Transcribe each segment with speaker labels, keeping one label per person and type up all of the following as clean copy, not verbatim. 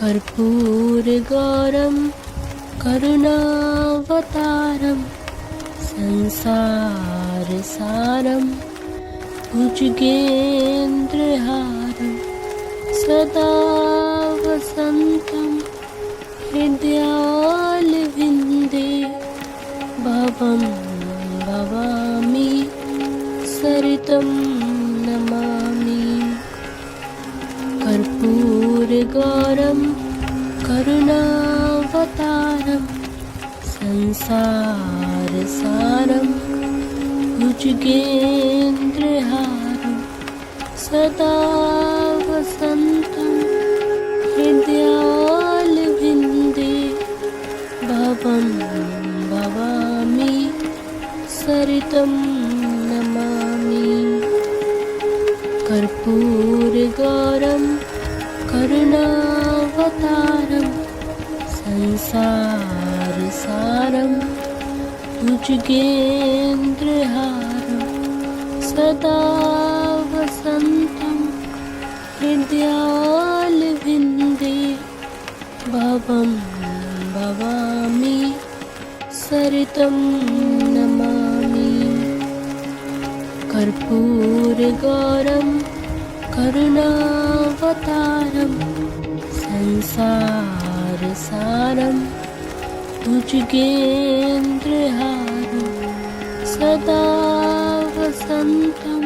Speaker 1: कर्पूरगौरं करुणावतारं संसारसारं भुजगेन्द्रहारं सदा वसन्तं हृदयारविन्दे भवं भवामि सरितं नमामि। कर्पूरगौरं करुणावतारं संसारसारं भुजगेन्द्रहारं सदा वसन्तं हृदयारविन्दे भवं भवामि सरितं नमामि। कर्पूरगौरं करुणावतारं संसारसारं भुजगेन्द्रहारं सदा वसन्तं हृदयारविन्दे भवं भवामि सरितं नमामि। कर्पूरगौरं करुणावतारं संसारसारं भुजगेन्द्रहारं सदा वसन्तं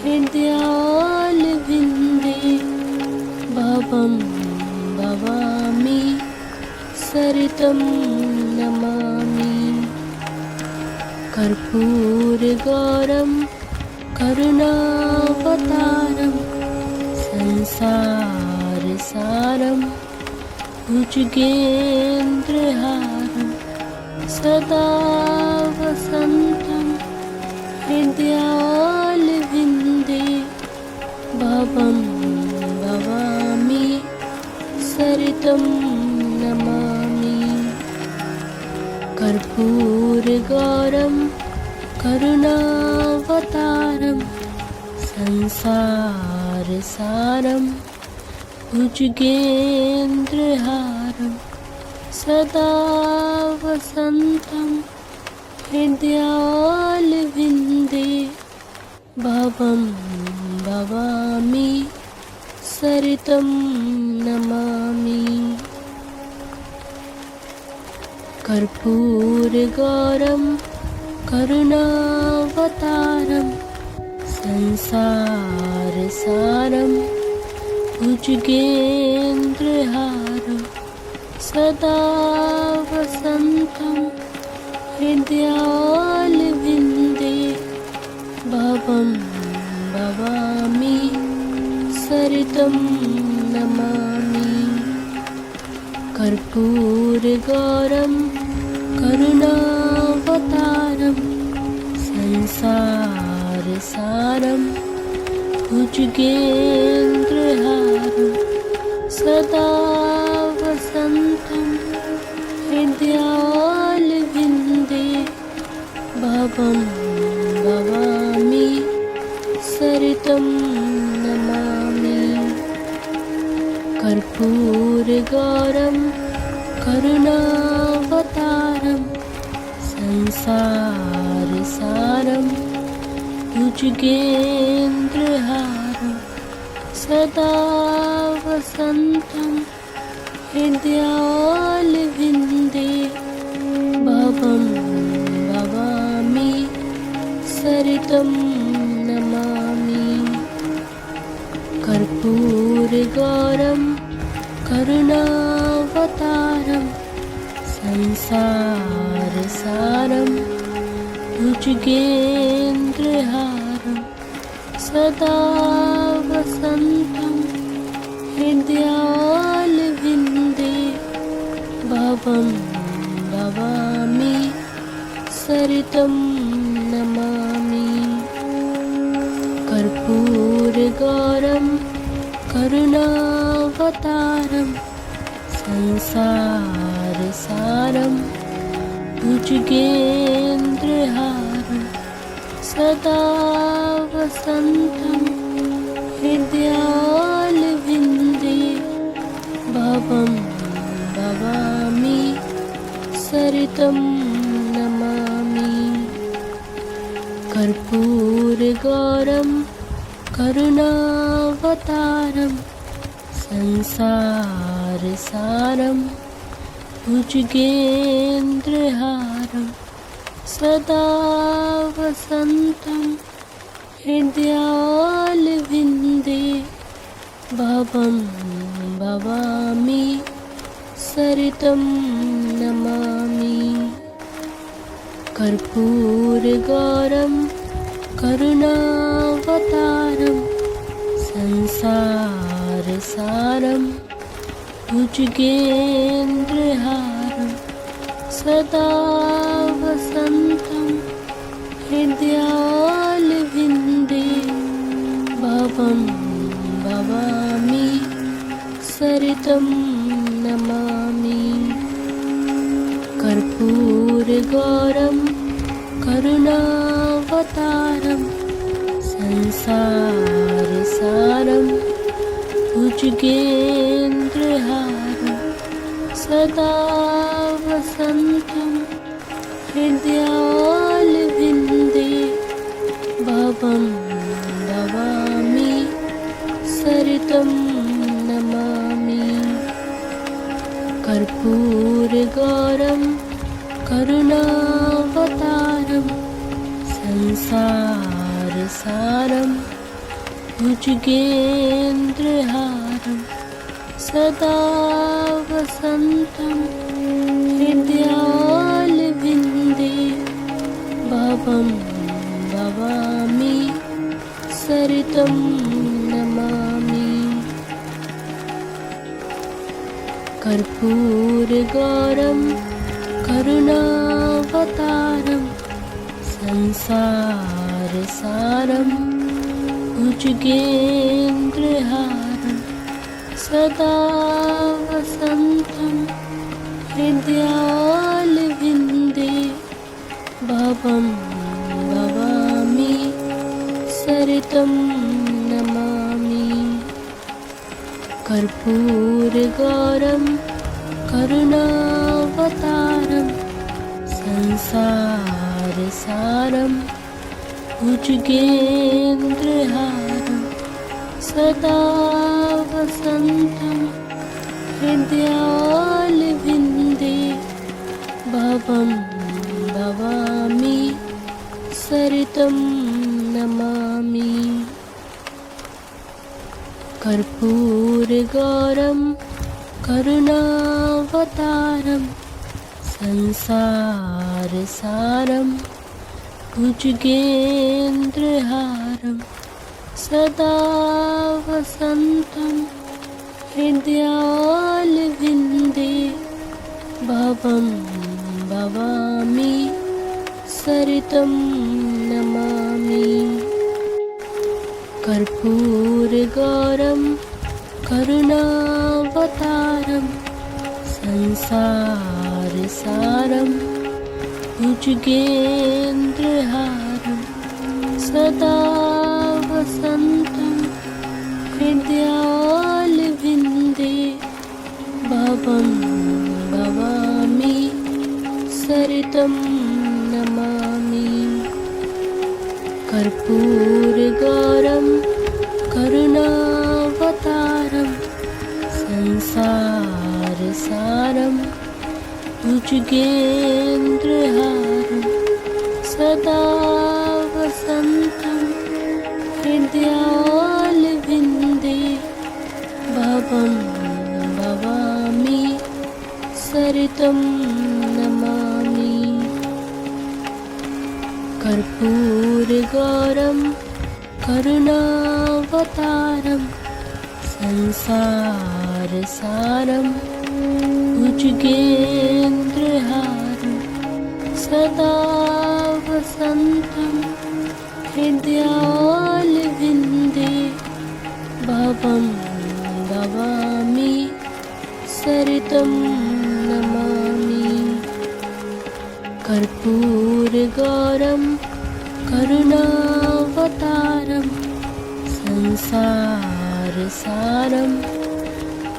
Speaker 1: हृदयारविन्दे भवं भवामि सरितं नमामि। कर्पूरगौरं करुणावतारं संसारसारं भुजगेन्द्रहारं सदा वसन्तं हृदयारविन्दे भवं भवामि सरितं नमामि। कर्पूरगौरं करुणावतारं संसारसारं भुजगेन्द्रहारं सदा वसन्तं हृदयारविन्दे भवं भवामि सरितं नमामि। कर्पूरगौरं करुणावतारं संसारसारं भुजगेन्द्रहारं सदा वसन्तं हृदयारविन्दे भवं भवामि सरितं नमामि। कर्पूरगौरं करुणावतारं संसारसारं भुजगेन्द्रहारं सदा वसन्तं हृदयारविन्दे भवं भवामि सरितं नमामि। कर्पूरगौरं करुणावतारं संसारसारं भुजगेन्द्रहारं सदा वसन्तं हृदयारविन्दे भवं भवामि सरितं नमामि। कर्पूरगौरं करुणावतारं संसारसारं भुजगेन्द्रहारं सदा वसन्तं हृदयारविन्दे भवं भवामि सरितं नमामि। कर्पूरगौरं करुणावतारं संसारसारं भुजगेन्द्रहारं सदा वसन्तं हृदयारविन्दे भवं भवं भवामि सरितं नमामि कर्पूरगौरं करुणावतारं संसारसारं भुजगेन्द्रहारं सदा वसन्तं हृदयारविन्दे भवं भवामि सरितं नमामि कर्पूरगौरं करुणावतारं संसारसारं भुजगेन्द्रहारं सदा वसन्तं हृदयारविन्दे भवं भवामि सरितं नमामि कर्पूरगौरं करुणावतारं संसारसारं भुजगेन्द्रहारं सदा वसन्तं हृदयारविन्दे भवं भवामि सरितं नमामि कर्पूरगौरं करुणावतारं संसारसारं भुजगेन्द्रहारं सदा वसन्तं हृदयारविन्दे भवं भवामि सरितं नमामि कर्पूरगौरं करुणावतारं संसारसारं भुजगेन्द्रहारं सदा वसन्तं हृदयारविन्दे भवं भवामि सरितं नमामि कर्पूरगौरं करुणावतारं संसारसारं भुजगेन्द्रहारं सदा वसन्तं हृदयारविन्दे भवं भवामि सरितं नमामि कर्पूरगौरं करुणावतारं संसारसारं भुजगेन्द्रहारं सदा वसन्तं हृदयारविन्दे भवं भवामि सरितं नमामि कर्पूरगौरं करुणावतारं संसारसारं भुजगेन्द्रहारं सदा वसन्तं हृदयारविन्दे भवं भवामि सरितं नमामि कर्पूरगौरं करुणावतारं संसारसारं भुजगेन्द्रहारं सदा वसन्तं हृदयारविन्दे भवं भवामि सरितं नमामि कर्पूरगौरं करुणावतारं संसारसारं भुजगेन्द्रहारं सदा वसन्तं हृदयारविन्दे भवं भवामि सरितं नमामि कर्पूरगौरं करुणावतारं संसारसारं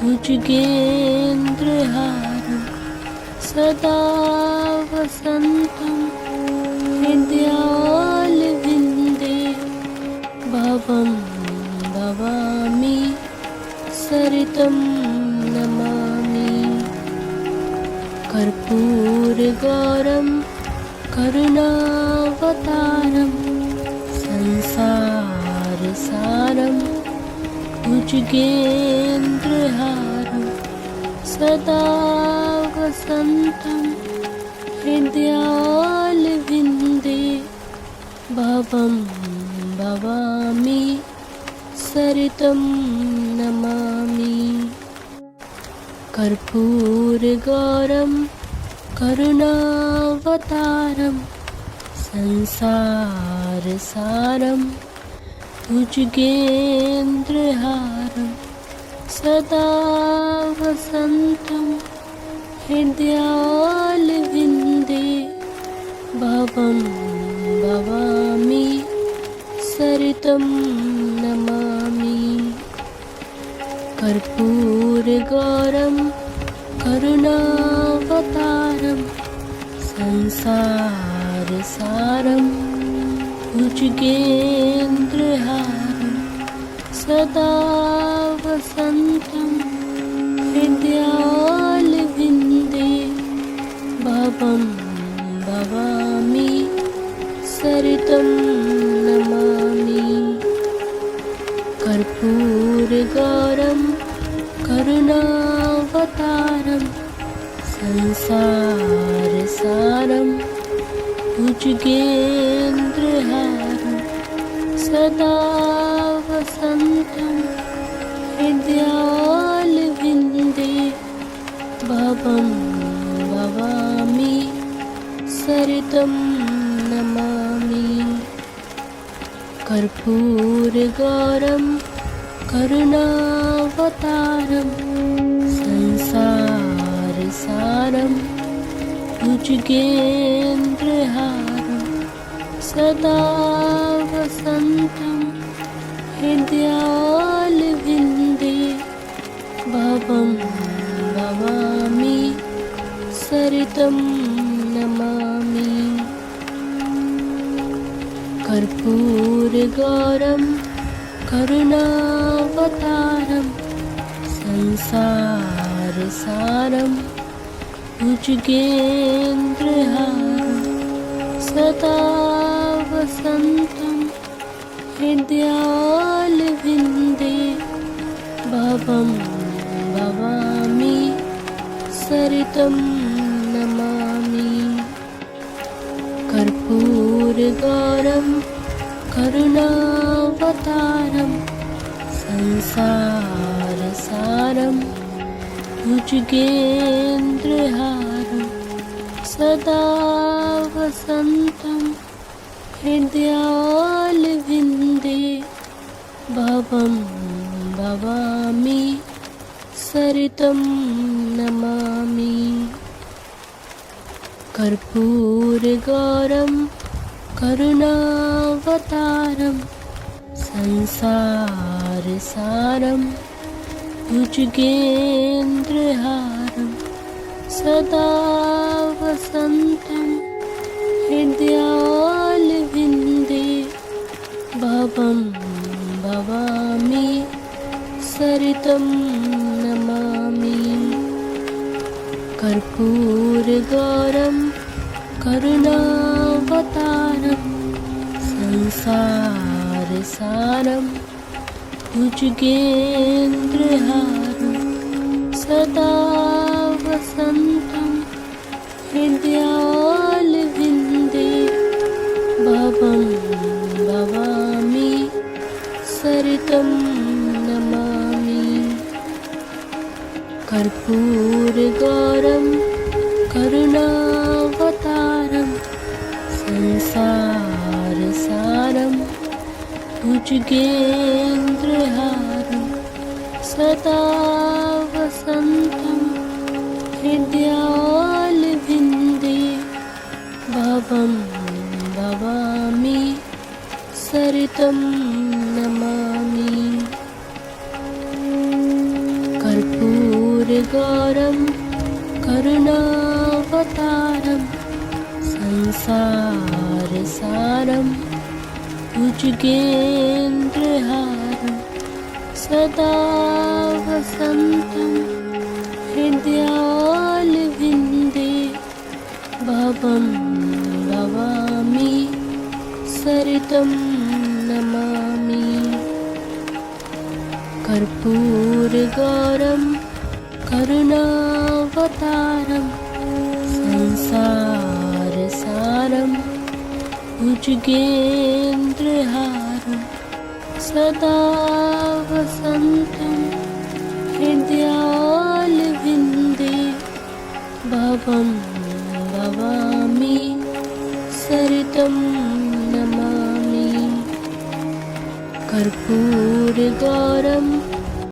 Speaker 1: भुजगेन्द्रहारं सदा वसन्तं हृदयारविन्दे भवं भवामि सरितं नमामि। कर्पूरगौरं करुणावतारं संसारसारं भुजगेन्द्रहारं सदा वसन्तं हृदयारविन्दे भवं भवामि सरितं नमामि। कर्पूरगौरं करुणावतारं संसारसारं भुजगेन्द्रहारं सदा वसन्तं हृदयारविन्दे भवं भवामि सरितं नमामि। कर्पूरगौरं करुणावतारं संसारसारं भुजगेन्द्रहारं सदा वसन्तं हृदयारविन्दे भवं भवामि सरितं नमामि। कर्पूरगौरं करुणावतारं संसारसारं भुजगेन्द्रहारं सदा वसन्तं हृदयारविन्दे भवं भवामि सरितं नमामि। कर्पूरगौरं करुणावतारं संसारसारं भुजगेन्द्रहारं सदा वसन्तं हृदयारविन्दे भवं भवामि सरितं नमामि। कर्पूरगौरं करुणावतारं संसारसारं भुजगेन्द्रहारं सदा वसन्तं हृदयारविन्दे भवं भवामि सरितं नमामि। कर्पूरगौरं करुणावतारं संसारसारं भुजगेन्द्रहारं सदा वसन्तं हृदयारविन्दे भवं भवामि सरितं नमामि। कर्पूरगौरं करुणावतारं संसारसारं भुजगेन्द्रहारं सदा वसन्तं हृदयारविन्दे भवं भवामि सरितं नमामि। कर्पूरगौरं करुणावतारं संसारसारं भुजगेन्द्रहारं सदा वसन्तं हृदयारविन्दे भवं भवामि सरितं नमामि। कर्पूरगौरं करुणावतारं संसारसारं भुजगेन्द्रहारं सदा वसन्तं हृदयारविन्दे भवं भवामि सरितं नमामि। कर्पूरगौरं कर्पूरगौरं करुणावतारं संसारसारं भुजगेन्द्रहारं सदा वसन्तं हृदयालविन्दे भवं भवामि सरितं नमामि। कर्पूरगौरं करुणावतारं संसारसारं भुजगेन्द्रहारं सदा वसन्तं